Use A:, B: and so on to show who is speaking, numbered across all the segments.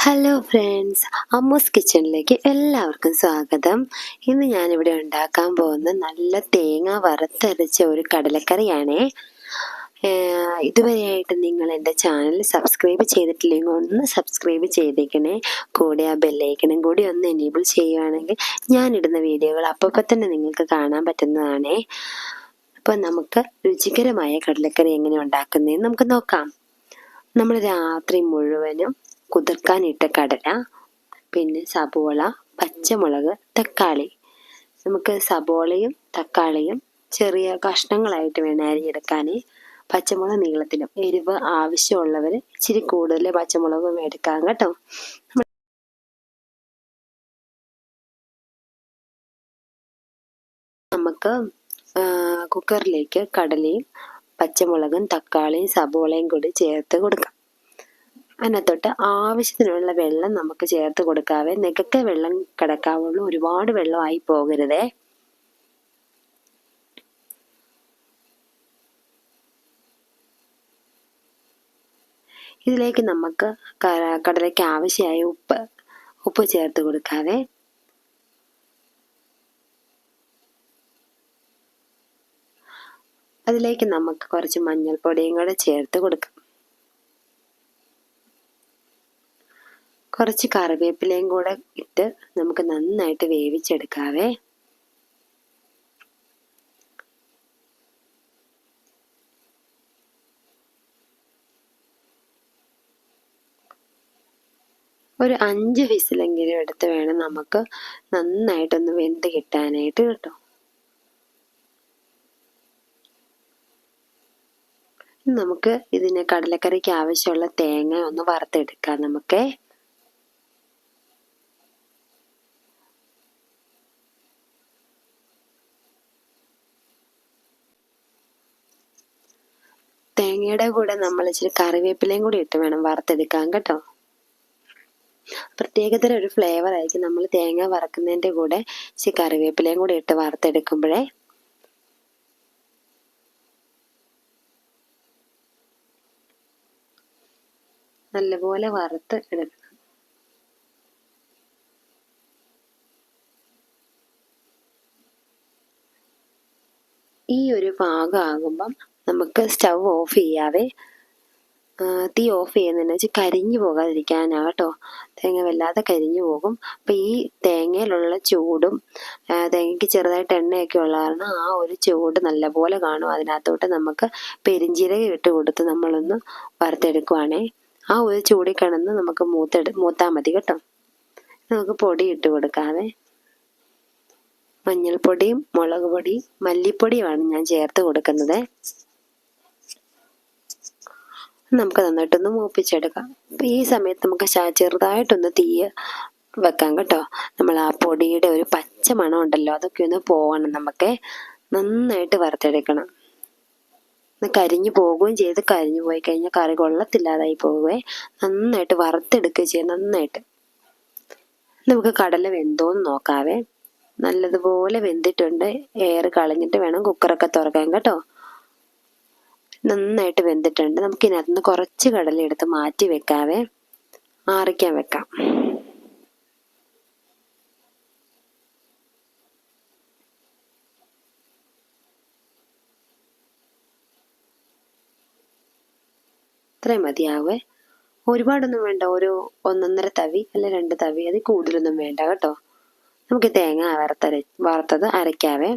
A: Hello friends, അമ്മൂസ് കിച്ചണിലേക്ക് എല്ലാവർക്കും സ്വാഗതം. ഇന്ന് ഞാനിവിടെ ഉണ്ടാക്കാൻ പോകുന്ന നല്ല തേങ്ങ വറുത്തരച്ച ഒരു കടലക്കറിയാണേ. ഇതുവരെയായിട്ട് നിങ്ങൾ എൻ്റെ ചാനൽ സബ്സ്ക്രൈബ് ചെയ്തിട്ടില്ലെങ്കിൽ ഒന്ന് സബ്സ്ക്രൈബ് ചെയ്തേക്കണേ. കൂടെ ആ ബെല്ലൈക്കണും കൂടി ഒന്ന് എനേബിൾ ചെയ്യുകയാണെങ്കിൽ ഞാനിടുന്ന വീഡിയോകൾ അപ്പോൾ തന്നെ നിങ്ങൾക്ക് കാണാൻ പറ്റുന്നതാണേ. അപ്പം നമുക്ക് രുചികരമായ കടലക്കറി എങ്ങനെ ഉണ്ടാക്കുന്നതെന്ന് നമുക്ക് നോക്കാം. നമ്മൾ രാത്രി മുഴുവനും കുതിർക്കാനിട്ട കടല, പിന്നെ സബോള, പച്ചമുളക്, തക്കാളി. നമുക്ക് സബോളയും തക്കാളിയും ചെറിയ കഷ്ണങ്ങളായിട്ട് വേണം അരിഞ്ഞെടുക്കാൻ. പച്ചമുളക് നീളത്തിലും. എരിവ് ആവശ്യമുള്ളവർ ഇച്ചിരി കൂടുതൽ പച്ചമുളകും എടുക്കാം കേട്ടോ. നമുക്ക് കുക്കറിലേക്ക് കടലയും പച്ചമുളകും തക്കാളിയും സബോളയും കൂടി ചേർത്ത് കൊടുക്കാം. അതിനകത്തോട്ട് ആവശ്യത്തിനുള്ള വെള്ളം നമുക്ക് ചേർത്ത് കൊടുക്കാവേ. നികക്കെ വെള്ളം കിടക്കാവുള്ളൂ, ഒരുപാട് വെള്ളമായി പോകരുതേ. ഇതിലേക്ക് നമുക്ക് കടലയ്ക്ക് ആവശ്യമായ ഉപ്പ് ചേർത്ത് കൊടുക്കാവേ. അതിലേക്ക് നമുക്ക് കുറച്ച് മഞ്ഞൾപ്പൊടിയും കൂടെ ചേർത്ത് കൊടുക്കാം. കുറച്ച് കറിവേപ്പിലയും കൂടെ ഇട്ട് നമുക്ക് നന്നായിട്ട് വേവിച്ചെടുക്കാവേ. ഒരു 5 വിസിലെങ്കിലും എടുത്ത് വേണം നമുക്ക് നന്നായിട്ടൊന്ന് വെന്ത് കിട്ടാനായിട്ട് കേട്ടോ. നമുക്ക് ഇതിന് കടലക്കറിക്ക് ആവശ്യമുള്ള തേങ്ങ ഒന്ന് വറുത്തെടുക്കാം. നമുക്ക് തേങ്ങയുടെ കൂടെ നമ്മൾ ഇച്ചിരി കറിവേപ്പിലയും കൂടി ഇട്ട് വേണം വറുത്തെടുക്കാൻ കേട്ടോ. പ്രത്യേകതരം ഒരു ഫ്ലേവർ ആയിരിക്കും നമ്മൾ തേങ്ങ വറക്കുന്നതിൻ്റെ കൂടെ ഇച്ചിരി കറിവേപ്പിലയും കൂടി ഇട്ട് വറുത്തെടുക്കുമ്പോഴേ. നല്ലപോലെ വറുത്ത് എടുക്കണം. ഈ ഒരു പാകം ആകുമ്പം നമുക്ക് സ്റ്റൗ ഓഫ് ചെയ്യാവേ. തീ ഓഫ് ചെയ്യുന്നതെന്ന് വെച്ചാൽ കരിഞ്ഞു പോകാതിരിക്കാനാ കേട്ടോ. തേങ്ങ വല്ലാതെ കരിഞ്ഞു പോകും. അപ്പം ഈ തേങ്ങയിലുള്ള ചൂടും തേങ്ങയ്ക്ക് ചെറുതായിട്ട് എണ്ണയൊക്കെ ഉള്ള കാരണം ആ ഒരു ചൂട് നല്ലപോലെ കാണും. അതിനകത്തോട്ട് നമുക്ക് പെരിഞ്ചീരകം ഇട്ട് കൊടുത്ത് നമ്മളൊന്ന് വറുത്തെടുക്കുവാണേ. ആ ഒരു ചൂടിൽ കിടന്ന് നമുക്ക് മൂത്താൽ മതി കേട്ടോ. നമുക്ക് പൊടി ഇട്ട് കൊടുക്കാവേ. മഞ്ഞൾപ്പൊടിയും മുളക് പൊടിയും മല്ലിപ്പൊടിയുമാണ് ഞാൻ ചേർത്ത് കൊടുക്കുന്നത്. നമുക്ക് നന്നായിട്ടൊന്ന് മൂപ്പിച്ചെടുക്കാം. അപ്പം ഈ സമയത്ത് നമുക്ക് ചെറുതായിട്ടൊന്ന് തീ വെക്കാം കേട്ടോ. നമ്മൾ ആ പൊടിയുടെ ഒരു പച്ച മണം ഉണ്ടല്ലോ, അതൊക്കെ ഒന്ന് പോകണം. നമുക്ക് നന്നായിട്ട് വറുത്തെടുക്കണം. കരിഞ്ഞു പോകുകയും ചെയ്ത് കരിഞ്ഞു പോയി കഴിഞ്ഞാൽ കറി കൊള്ളത്തില്ലാതായി പോവുകയെ. നന്നായിട്ട് വറുത്തെടുക്കുകയും ചെയ്യും. നന്നായിട്ട് നമുക്ക് കടല വെന്തോന്ന് നോക്കാവേ. നല്ലതുപോലെ വെന്തിട്ടുണ്ട്. എയർ കളഞ്ഞിട്ട് വേണം കുക്കറൊക്കെ തുറക്കാൻ കേട്ടോ. നന്നായിട്ട് വെന്തിട്ടുണ്ട്. നമുക്ക് ഇതിനകത്തുനിന്ന് കുറച്ച് കടല എടുത്ത് മാറ്റി വെക്കാവേ. ആറിക്കാൻ വെക്കാം. ഇത്രയും മതിയാവേ. ഒരുപാടൊന്നും വേണ്ട. ഒരു 1.5 തവി അല്ല 2 തവി, അത് കൂടുതലൊന്നും വേണ്ട കേട്ടോ. നമുക്ക് തേങ്ങ വറുത്തത് അരയ്ക്കാവേ.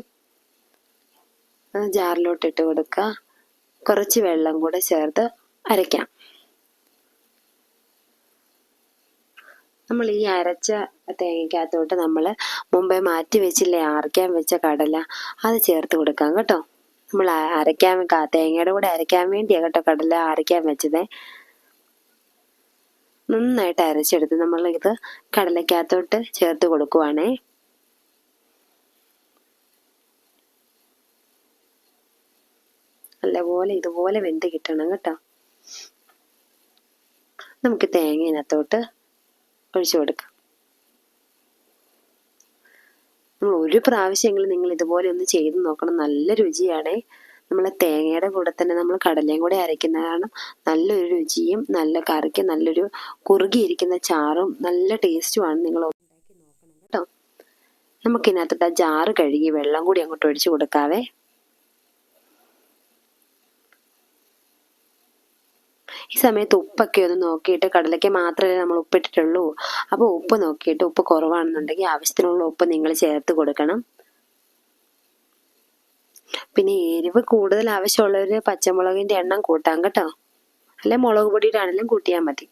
A: ജാറിലോട്ട് ഇട്ട് കൊടുക്കുക. കുറച്ച് വെള്ളം കൂടെ ചേർത്ത് അരയ്ക്കാം. നമ്മൾ ഈ അരച്ച തേങ്ങയ്ക്കകത്തോട്ട് നമ്മൾ മുമ്പേ മാറ്റി വെച്ചില്ലേ അരയ്ക്കാൻ വെച്ച കടല, അത് ചേർത്ത് കൊടുക്കാം കേട്ടോ. നമ്മൾ തേങ്ങയുടെ കൂടെ അരയ്ക്കാൻ വേണ്ടിയാണ് കേട്ടോ കടല അരയ്ക്കാൻ വെച്ചത്. നന്നായിട്ട് അരച്ചെടുത്ത് നമ്മൾ ഇത് കടലയ്ക്കകത്തോട്ട് ചേർത്ത് കൊടുക്കുവാണേ. നല്ലപോലെ ഇതുപോലെ വെന്ത് കിട്ടണം കേട്ടോ. നമുക്ക് തേങ്ങ ഇതിനകത്തോട്ട് ഒഴിച്ചു കൊടുക്കാം. ഒരു പ്രാവശ്യമെങ്കിലും നിങ്ങൾ ഇതുപോലെ ഒന്ന് ചെയ്ത് നോക്കണം. നല്ല രുചിയാണേ. നമ്മൾ തേങ്ങയുടെ കൂടെ തന്നെ നമ്മൾ കടലയും കൂടെ അരയ്ക്കുന്ന കാരണം നല്ലൊരു രുചിയും നല്ല കറിക്ക് നല്ലൊരു കുറുകിയിരിക്കുന്ന ചാറും നല്ല ടേസ്റ്റുമാണ്. നിങ്ങൾ ഉണ്ടാക്കി നോക്കണം കേട്ടോ. നമുക്കിതിനകത്തോട്ട് ആ ജാറ് കഴുകി വെള്ളം കൂടി അങ്ങോട്ട് ഒഴിച്ചു കൊടുക്കാവേ. ഈ സമയത്ത് ഉപ്പൊക്കെ ഒന്ന് നോക്കിയിട്ട്, കടലയ്ക്ക് മാത്രമേ നമ്മൾ ഉപ്പിട്ടിട്ടുള്ളൂ, അപ്പോൾ ഉപ്പ് നോക്കിയിട്ട് ഉപ്പ് കുറവാണെന്നുണ്ടെങ്കിൽ ആവശ്യത്തിനുള്ള ഉപ്പ് നിങ്ങൾ ചേർത്ത് കൊടുക്കണം. പിന്നെ എരിവ് കൂടുതൽ ആവശ്യമുള്ളവർ പച്ചമുളകിൻ്റെ എണ്ണം കൂട്ടാം കേട്ടോ, അല്ലെ മുളക് പൊടിയുടെ ആണെങ്കിലും കൂട്ടിയാൽ മതി.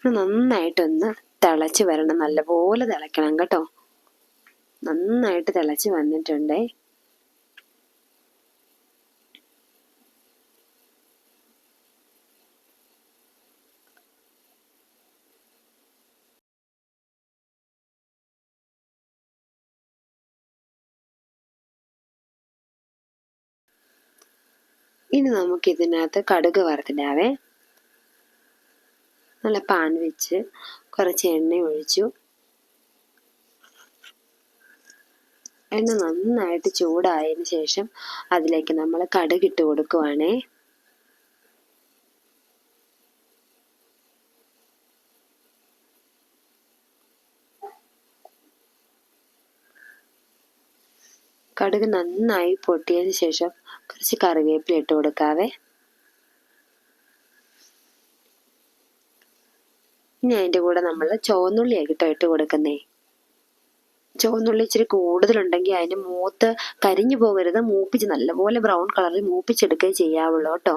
A: നന്നായിട്ടൊന്ന് തിളച്ച് വരണം, നല്ലപോലെ തിളയ്ക്കണം കേട്ടോ. നന്നായിട്ട് തിളച്ച് വന്നിട്ടുണ്ടേ. ഇനി നമുക്കിതിനകത്ത് കടുക് വറുത്തിടാവേ. നല്ല പാൻ വെച്ച് കുറച്ച് എണ്ണ ഒഴിച്ചു. എണ്ണ നന്നായിട്ട് ചൂടായതിന് ശേഷം അതിലേക്ക് നമ്മൾ കടുക് ഇട്ട് കൊടുക്കുവാണേ. കടുക് നന്നായി പൊട്ടിയതിന് ശേഷം കുറച്ച് കറിവേപ്പില ഇട്ട് കൊടുക്കാവേ. ഇനി അതിൻ്റെ കൂടെ നമ്മൾ ചുവന്നുള്ളിയാക്കിട്ടോ ഇട്ട് കൊടുക്കുന്നേ. ചുവന്നുള്ളി ഇച്ചിരി കൂടുതലുണ്ടെങ്കിൽ അതിന് മൂത്ത് കരിഞ്ഞു പോകരുത്, മൂപ്പിച്ച് നല്ലപോലെ ബ്രൗൺ കളറിൽ മൂപ്പിച്ചെടുക്കുകയും ചെയ്യാവുള്ളൂ കേട്ടോ.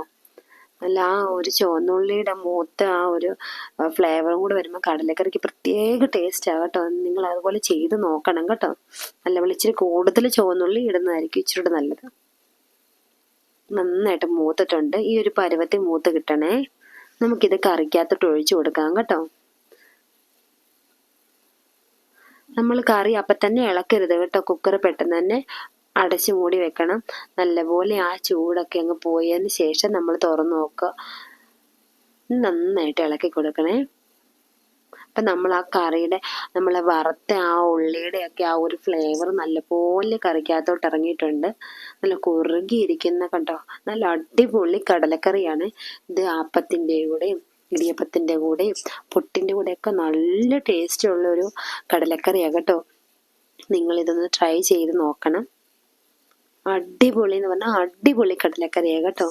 A: അല്ല, ആ ഒരു ചുവന്നുള്ളിയുടെ മൂത്ത ആ ഒരു ഫ്ലേവറും കൂടെ വരുമ്പോൾ കടലക്കറിക്ക് പ്രത്യേക ടേസ്റ്റാണ് കേട്ടോ. നിങ്ങൾ അതുപോലെ ചെയ്ത് നോക്കണം കേട്ടോ. നല്ല ഇച്ചിരി കൂടുതൽ ചുവന്നുള്ളി ഇടുന്നതായിരിക്കും ഇച്ചിരി നല്ലത്. നന്നായിട്ട് മൂത്തിട്ടുണ്ട്. ഈ ഒരു പരുവത്തിൽ മൂത്ത് കിട്ടണേ. നമുക്കിത് കറിക്കകത്തോട്ട് ഒഴിച്ചു കൊടുക്കാം കേട്ടോ. നമ്മൾ കറി അപ്പം തന്നെ ഇളക്കരുത് കേട്ടോ. കുക്കർ പെട്ടെന്ന് തന്നെ അടച്ചു മൂടി വെക്കണം. നല്ലപോലെ ആ ചൂടൊക്കെ അങ്ങ് പോയതിന് ശേഷം നമ്മൾ തുറന്നു നോക്കുക. നന്നായിട്ട് ഇളക്കി കൊടുക്കണേ. അപ്പം നമ്മൾ ആ കറിയുടെ നമ്മൾ വറുത്ത ആ ഉള്ളിയുടെ ഒക്കെ ആ ഒരു ഫ്ലേവർ നല്ലപോലെ കറിക്കകത്തോട്ട് ഇറങ്ങിയിട്ടുണ്ട്. നല്ല കുറുകിയിരിക്കുന്ന കണ്ടോ, നല്ല അടിപൊളി കടലക്കറിയാണ് ഇത്. അപ്പത്തിൻ്റെ കൂടെയും ഇടിയപ്പത്തിൻ്റെ കൂടെയും പുട്ടിൻ്റെ കൂടെയൊക്കെ നല്ല ടേസ്റ്റ് ഉള്ളൊരു കടലക്കറിയാണ് കേട്ടോ. നിങ്ങളിതൊന്ന് ട്രൈ ചെയ്ത് നോക്കണം. അടിപൊളി എന്ന് പറഞ്ഞാൽ അടിപൊളി കടലക്കറിയാണ് കേട്ടോ.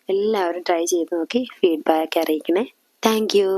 A: എല്ലാവരും ട്രൈ ചെയ്ത് നോക്കി ഫീഡ്ബാക്ക് അറിയിക്കണേ. Thank you.